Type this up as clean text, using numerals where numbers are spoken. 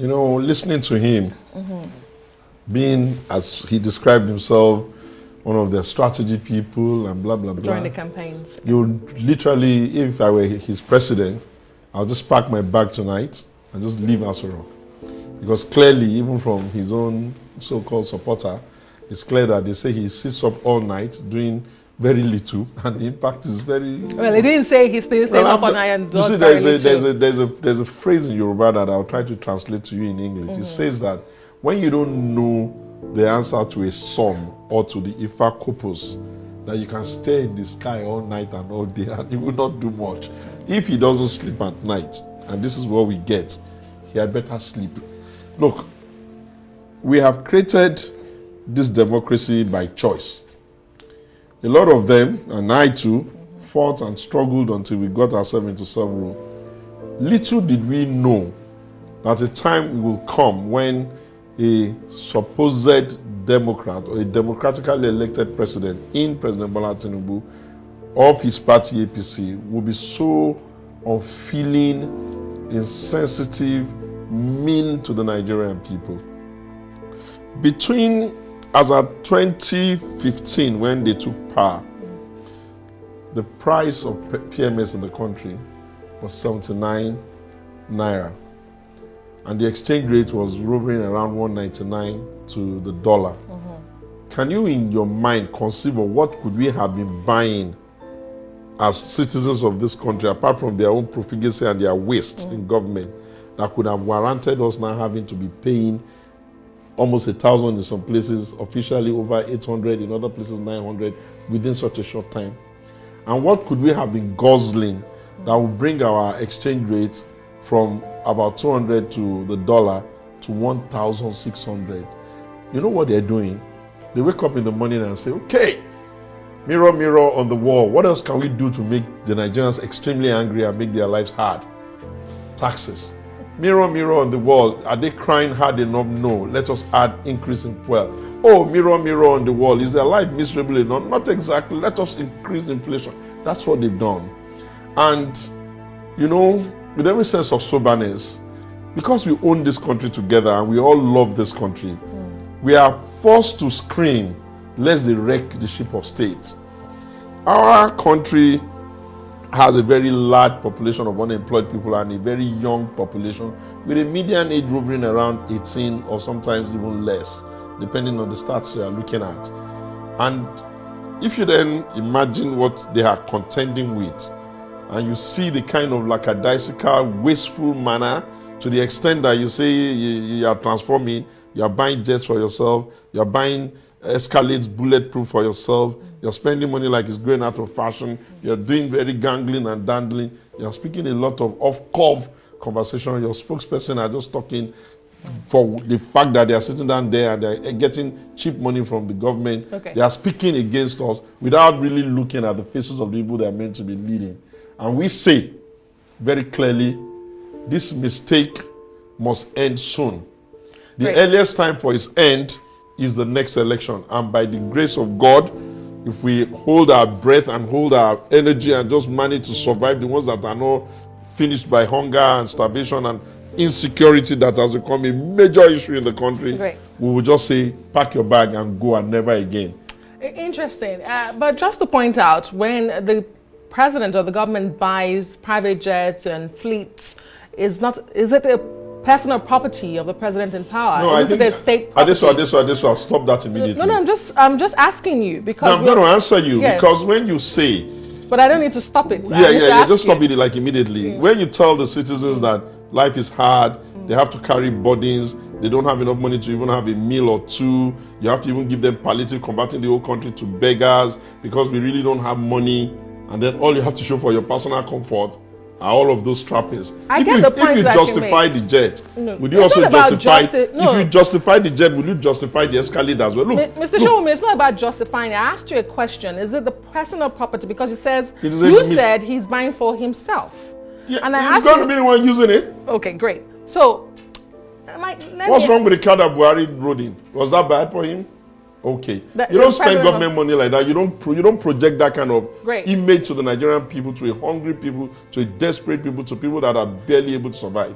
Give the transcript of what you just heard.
You know, listening to him, being, as he described himself, one of the strategy people and blah, blah, blah. During the campaigns. You literally, if I were his president, I'll just pack my bag tonight and just leave Aso Rock. Because clearly, even from his own so-called supporter, it's clear that they say he sits up all night doing very little, and the impact is very... Well, he didn't say he still stays up all night and does very little. There's a phrase in Yoruba that I'll try to translate to you in English. It says that when you don't know the answer to a sum or to the Ifa corpus, that you can stay in the sky all night and all day and he will not do much. If he doesn't sleep at night, and this is what we get, he had better sleep. Look, we have created this democracy by choice. A lot of them, and I too, fought and struggled until we got ourselves into self-rule. Little did we know that a time will come when a supposed Democrat or a democratically elected president in President Bola Tinubu of his party APC will be so unfeeling, insensitive, mean to the Nigerian people. Between, as at 2015, when they took power, the price of PMS in the country was 79 naira. And the exchange rate was rovering around 199 to the dollar. Can you, in your mind, conceive of what could we have been buying as citizens of this country, apart from their own profligacy and their waste in government, that could have warranted us now having to be paying almost 1,000 in some places, officially over 800, in other places 900, within such a short time? And what could we have been guzzling that would bring our exchange rate from about 200 to the dollar to 1,600? You know what they're doing? They wake up in the morning and say, okay, mirror, mirror on the wall, what else can we do to make the Nigerians extremely angry and make their lives hard? Taxes. Mirror, mirror on the wall, are they crying hard enough? No. Let us add increase in fuel. Oh, mirror, mirror on the wall, is their life miserable enough? Not exactly. Let us increase inflation. That's what they've done. And, you know, with every sense of soberness, because we own this country together and we all love this country, we are forced to scream lest they wreck the ship of state. Our country has a very large population of unemployed people and a very young population with a median age hovering around 18 or sometimes even less, depending on the stats you are looking at. And if you then imagine what they are contending with, and you see the kind of lackadaisical, wasteful manner, to the extent that you say you are transforming, you are buying jets for yourself, you are buying Escalades bulletproof for yourself, you're spending money like it's going out of fashion, you're doing very gangling and dandling, you're speaking a lot of off-curve conversation. Your spokesperson are just talking for the fact that they are sitting down there and they're getting cheap money from the government. Okay. They are speaking against us without really looking at the faces of the people they are meant to be leading. And we say very clearly, this mistake must end soon. The earliest time for its end is the next election. And by the grace of God, if we hold our breath and hold our energy and just manage to survive the ones that are not finished by hunger and starvation and insecurity that has become a major issue in the country, we will just say, pack your bag and go and never again. Interesting. But just to point out, when the president or the government buys private jets and fleets, is it a personal property of the president in power? No, I think it's state property. I'll stop that immediately. No, I'm just asking you because no, I'm going to answer you because when you say, but I don't need to stop it. Just stop it like immediately. When you tell the citizens that life is hard, they have to carry burdens, they don't have enough money to even have a meal or two, you have to even give them palliative, converting the whole country to beggars because we really don't have money, and then all you have to show for your personal comfort are all of those trappings. I get the point that you make. If you justify the jet, would you also justify? If you justify the jet, will you justify the Escalade as well? Look, Mr. Sowunmi, it's not about justifying. I asked you a question. Is it the personal property? Because he says said he's buying for himself. Yeah, and I asked you, going to be the one using it. Okay, great. So, what's wrong with the car that Buhari rode in? Was that bad for him? Okay. You don't spend government money like that. You don't project that kind of image to the Nigerian people, to a hungry people, to a desperate people, to people that are barely able to survive.